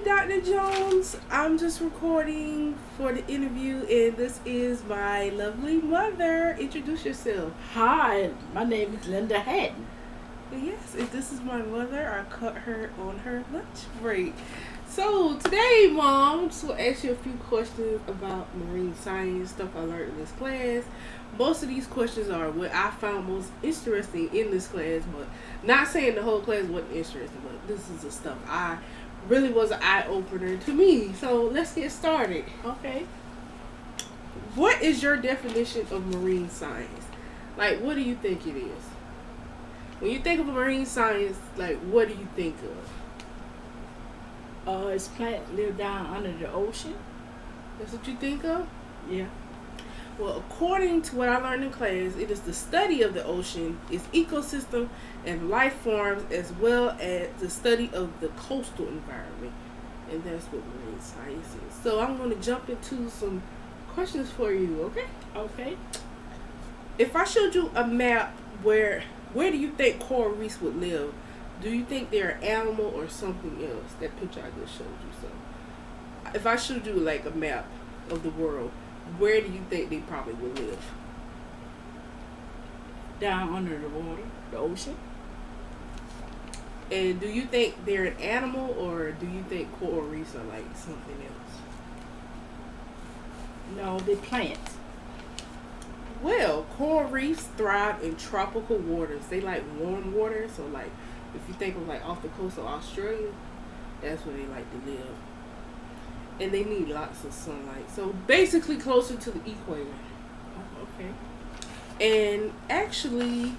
Dr. Jones. I'm just recording for the interview, and this is my lovely mother. Introduce yourself. Hi, my name is Linda Hatton. Yes, if this is my mother, I cut her on her lunch break. So today, Mom, just will ask you a few questions about marine science, stuff I learned in this class. Most of these questions are what I found most interesting in this class, but not saying the whole class wasn't interesting, but this is the stuff I really was an eye-opener to me. So let's get started. Okay. What is your definition of marine science? Like, what do you think it is? When you think of marine science, like, what do you think of? It's plants live down under the ocean. That's what you think of? Yeah. Well, according to what I learned in class, it is the study of the ocean, its ecosystem, and life forms, as well as the study of the coastal environment. And that's what marine science is. So I'm going to jump into some questions for you, okay? Okay. If I showed you a map, where do you think coral reefs would live? Do you think they're an animal or something else? That picture I just showed you. So if I showed you like a map of the world, where do you think they probably would live? Down under the water, the ocean. And do you think they're an animal, or do you think coral reefs are like something else? No, they're plants. Well, coral reefs thrive in tropical waters. They like warm water. So like if you think of like off the coast of Australia, that's where they like to live. And they need lots of sunlight. So basically closer to the equator. Oh, okay. And actually,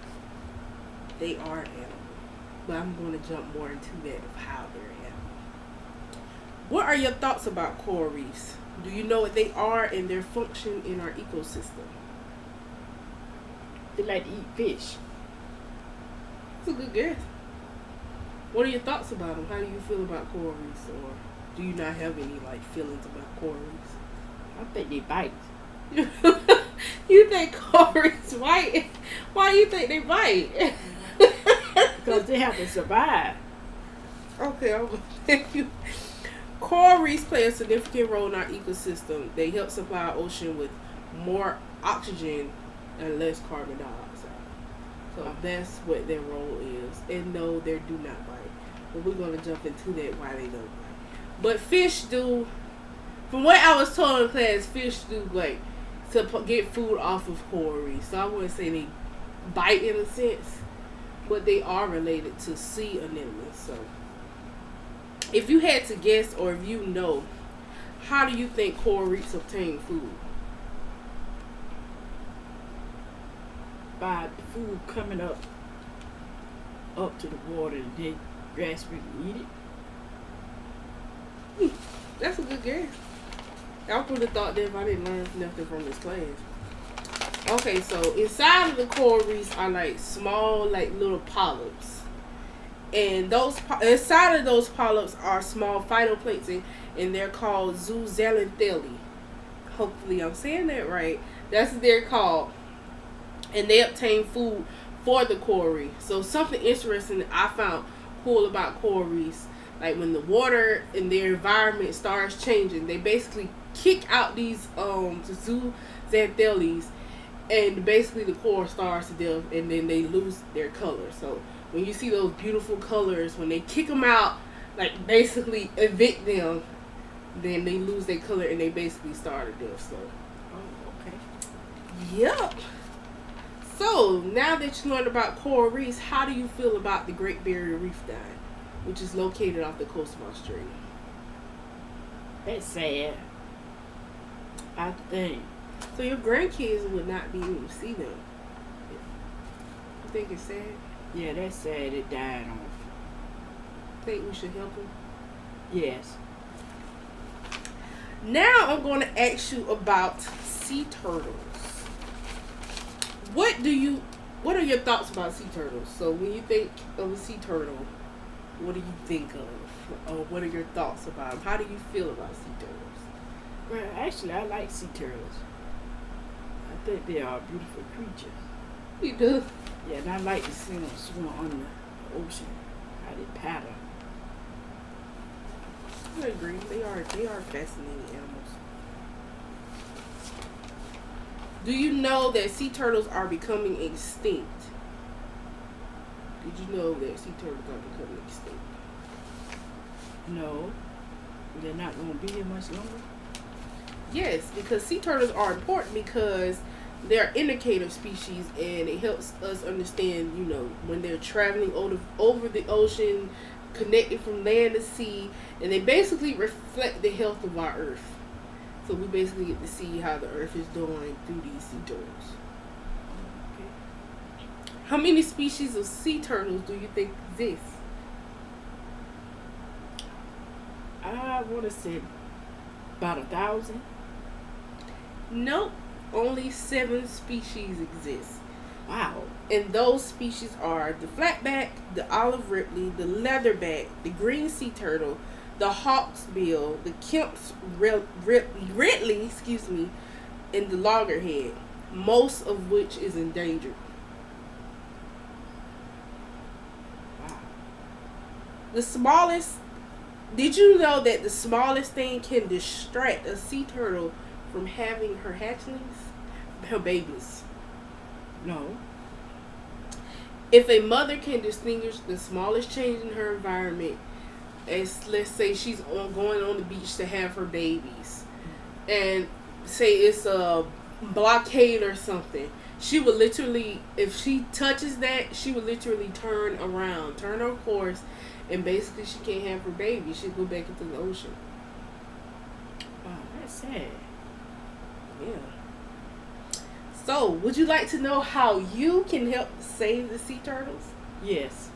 they are animals. But I'm going to jump more into that of how they're animals. What are your thoughts about coral reefs? Do you know what they are and their function in our ecosystem? They like to eat fish. That's a good guess. What are your thoughts about them? How do you feel about coral reefs? Or do you not have any like feelings about coral reefs? I think they bite. You think coral reefs bite? Why do you think they bite? Because they have to survive. Okay, I'm gonna thank you. Coral reefs play a significant role in our ecosystem. They help supply our ocean with more oxygen and less carbon dioxide. So that's what their role is. And no, they do not bite. But we're going to jump into that, why they don't bite. But fish do, from what I was told in class, fish do like to get food off of coral reefs. So I wouldn't say they bite in a sense, but they are related to sea anemones. So if you had to guess, or if you know, how do you think coral reefs obtain food? By the food coming up to the water, and they grasp it and eat it. That's a good guess. I would have thought that if I didn't learn nothing from this class. Okay, so inside of the coral reefs are like small, like little polyps. And those inside of those polyps are small phytoplankton, and they're called zooxanthellae. Hopefully I'm saying that right. That's what they're called. And they obtain food for the coral reef. So something interesting that I found cool about coral reefs, like when the water in their environment starts changing, they basically kick out these zooxanthellae, and basically the coral starts to death, and then they lose their color. So when you see those beautiful colors, when they kick them out, like basically evict them, then they lose their color and they basically start to death. So, Okay. yep. So now that you learned about coral reefs, how do you feel about the Great Barrier Reef dying, which is located off the coast of Australia? That's sad. I think. So your grandkids would not be able to see them. You think it's sad? Yeah, that's sad. It died off. Think we should help them? Yes. Now I'm going to ask you about sea turtles. What are your thoughts about sea turtles? So when you think of a sea turtle, what do you think of? Or what are your thoughts about them? How do you feel about sea turtles? Well, actually, I like sea turtles. I think they are beautiful creatures. You do? Yeah, and I like to see them swim on the ocean. How they paddle. I agree. They are fascinating animals. Do you know that sea turtles are becoming extinct? Did you know that sea turtles are becoming extinct? No, they're not going to be here much longer. Yes, because sea turtles are important because they're indicator species, and it helps us understand, when they're traveling over the ocean, connected from land to sea, and they basically reflect the health of our Earth. So we basically get to see how the Earth is doing through these sea turtles. Okay. How many species of sea turtles do you think exist? I want to say about 1,000. Nope. Only 7 species exist. Wow. And those species are the flatback, the olive ripley, the leatherback, the green sea turtle, the hawksbill, the Kemp's Ridley, and the loggerhead, most of which is endangered. Wow. The smallest, did you know that the smallest thing can distract a sea turtle from having her hatchlings? Her babies. No. If a mother can distinguish the smallest change in her environment, as let's say she's going on the beach to have her babies, and say it's a blockade or something, she would literally, if she touches that, she would literally turn around, turn her course, and basically she can't have her baby. She'll go back into the ocean. Wow, that's sad. Yeah. So, would you like to know how you can help save the sea turtles? Yes.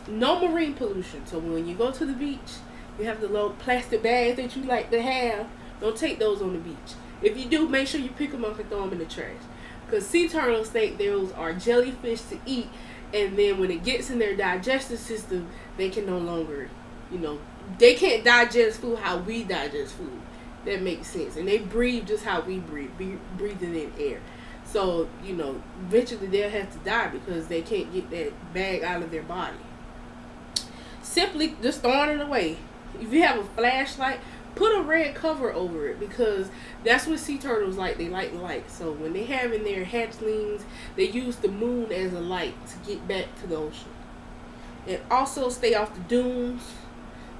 No marine pollution. So when you go to the beach, you have the little plastic bags that you like to have. Don't take those on the beach. If you do, make sure you pick them up and throw them in the trash. Because sea turtles think those are jellyfish to eat, and then when it gets in their digestive system, they can no longer, they can't digest food how we digest food. That makes sense. And they breathe just how we breathe, breathing in air. So, eventually they'll have to die because they can't get that bag out of their body. Simply just throwing it away. If you have a flashlight, put a red cover over it, because that's what sea turtles like. They like light. So when they have in their hatchlings, they use the moon as a light to get back to the ocean. And also stay off the dunes,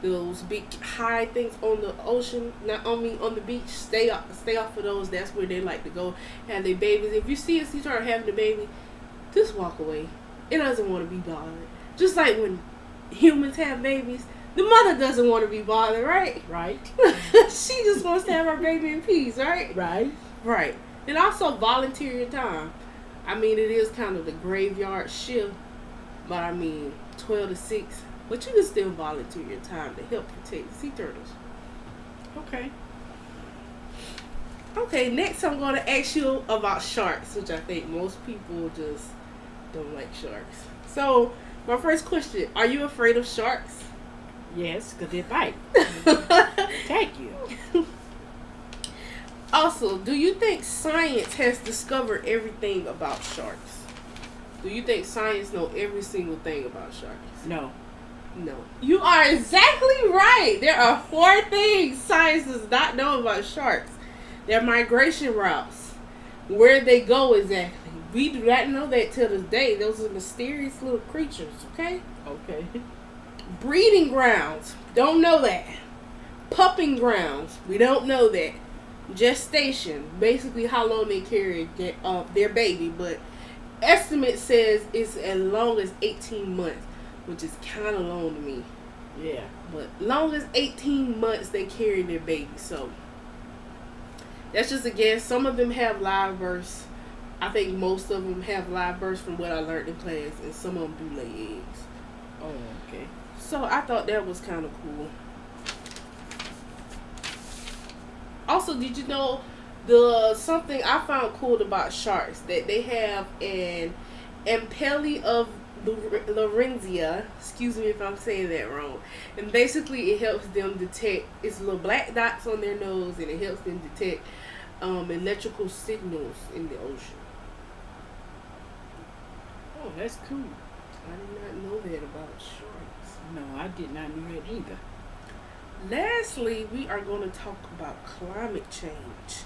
those big high things on the ocean, not only on the beach. Stay off of those. That's where they like to go have their babies. If you see a sea turtle having a baby, just walk away. It doesn't want to be bothered. Just like when humans have babies, the mother doesn't want to be bothered, right? Right. She just wants to have her baby in peace, right? Right. And also volunteer your time. I mean, it is kind of the graveyard shift, but 12 to 6. But you can still volunteer your time to help protect the sea turtles. Okay. Okay, next I'm going to ask you about sharks, which I think most people just don't like sharks. So, my first question, are you afraid of sharks? Yes, because they bite. Attack you. Also, do you think science has discovered everything about sharks? Do you think science know every single thing about sharks? No. No. You are exactly right. There are 4 things science does not know about sharks. Their migration routes. Where they go exactly. We do not know that till this day. Those are mysterious little creatures, okay? Okay. Breeding grounds. Don't know that. Pupping grounds. We don't know that. Gestation. Basically how long they carry their baby. But estimate says it's as long as 18 months. Which is kind of long to me. Yeah. But long as 18 months they carry their baby. So that's just a guess. Some of them have live births. I think most of them have live births from what I learned in class. And some of them do lay eggs. Oh, okay. So I thought that was kind of cool. Also, did you know something I found cool about sharks, that they have an ampelli of Lorenzia, excuse me if I'm saying that wrong, and basically it helps them detect, it's little black dots on their nose, and it helps them detect electrical signals in the ocean. Oh, that's cool. I did not know that about sharks. No, I did not know that either. Lastly, we are going to talk about climate change.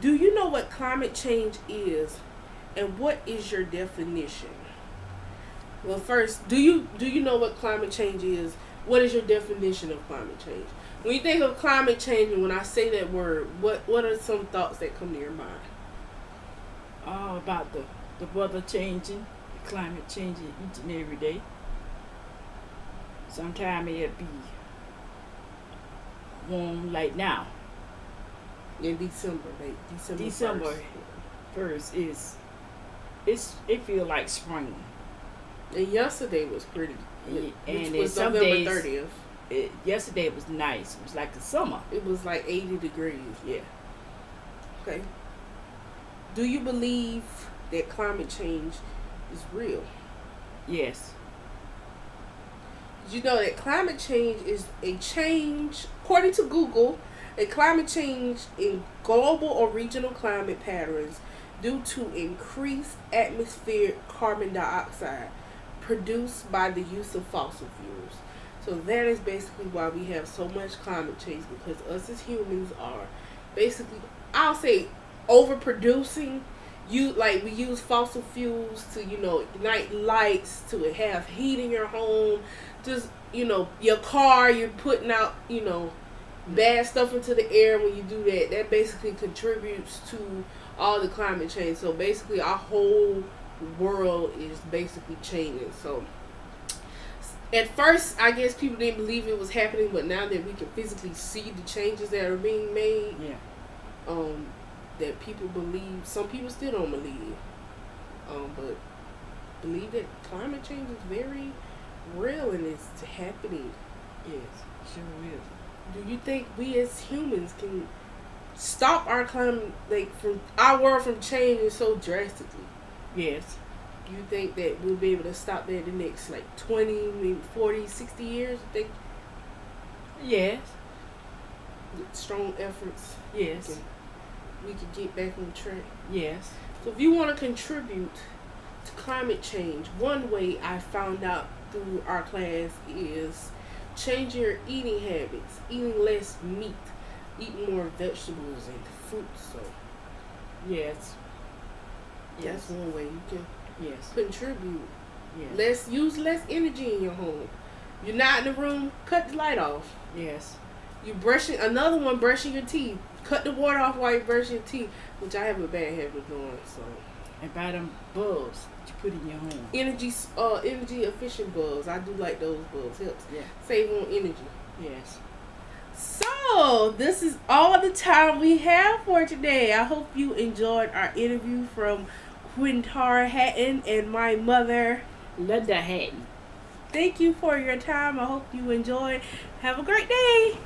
Do you know what climate change is, and what is your definition? Well, first, do you know what climate change is? What is your definition of climate change? When you think of climate change, and when I say that word, what are some thoughts that come to your mind? About the weather changing, the climate changing each and every day. Sometimes it'll be warm like now. In December, like December 1st it feel like spring. And yesterday was pretty. And Which then was some November days 30th. yesterday it was nice. It was like the summer. It was like 80 degrees. Yeah. Okay. Do you believe that climate change is real? Yes. Did you know that climate change is a change, according to Google, a climate change in global or regional climate patterns due to increased atmospheric carbon dioxide produced by the use of fossil fuels. So that is basically why we have so much climate change, because us as humans are basically, I'll say, overproducing. We use fossil fuels to, ignite lights, to have heat in your home, just, your car, you're putting out, bad stuff into the air. When you do that, that basically contributes to all the climate change. So basically our whole world is basically changing. So at first, I guess people didn't believe it was happening, but now that we can physically see the changes that are being made, that people believe, some people still don't believe, but believe that climate change is very real and it's happening. Yes, sure is. Do you think we as humans can stop our climate, from our world from changing so drastically? Yes. Do you think that we'll be able to stop that in the next 20, maybe 40, 60 years? You think Yes. with strong efforts Yes. we could get back on track? Yes. So if you want to contribute to climate change, one way I found out through our class is changing your eating habits, eating less meat, eating more vegetables and fruits. So Yes. that's one way you can Yes. contribute. Yes. Use less energy in your home. You're not in the room, cut the light off. Yes. Another one, brushing your teeth. Cut the water off while you brush your teeth, which I have a bad habit of doing. So And buy them bulbs that you put in your home. energy efficient bulbs. I do like those bulbs. Helps Yeah. save on energy. Yes. So this is all the time we have for today. I hope you enjoyed our interview from Quintara Hatton and my mother, Linda Hatton. Thank you for your time. I hope you enjoyed. Have a great day.